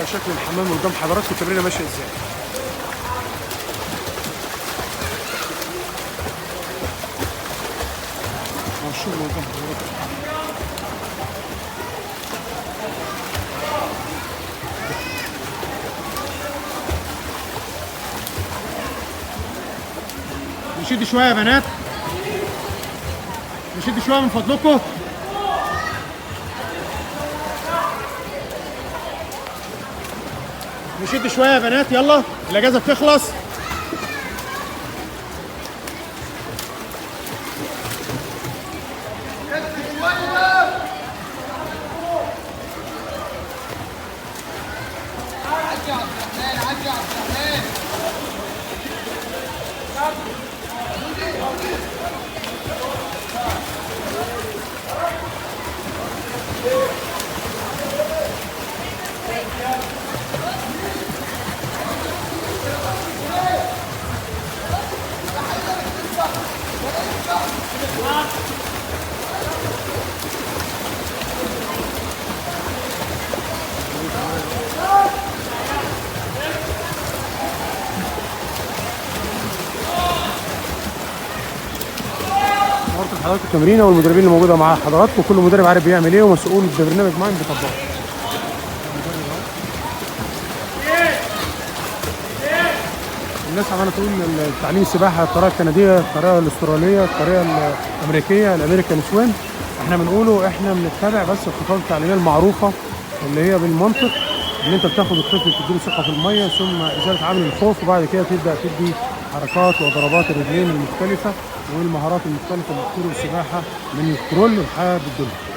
شكل الحمام قدام حضراتكم التمرينه ماشيه ازاي. الشغل قدام حضراتكم. نشد شويه يا بنات، نشد شويه من فضلكم. نشد شويه يا بنات، يلا الاجازه بتخلص. حضراتكم التمرينه والمدربين اللي موجوده مع حضراتكم، كل مدرب عارف بيعمل ايه ومسؤول ببرنامج معين بيطبقه. الناس عماله تقول تعليم السباحه الطريقه الكنديه، الطريقه الاستراليه، الطريقه الامريكيه، الامريكان سويم. احنا بنقوله احنا بنتبع بس الخطوات التعليميه المعروفه اللي هي بالمنطق، ان انت بتاخد الطفل تديله ثقه في الميه، ثم ازاله عامل الخوف، وبعد كده تبدا تدي حركات وضربات الرجلين المختلفه والمهارات المختلفه لدخول السباحه من الكرول لحد الدنيا.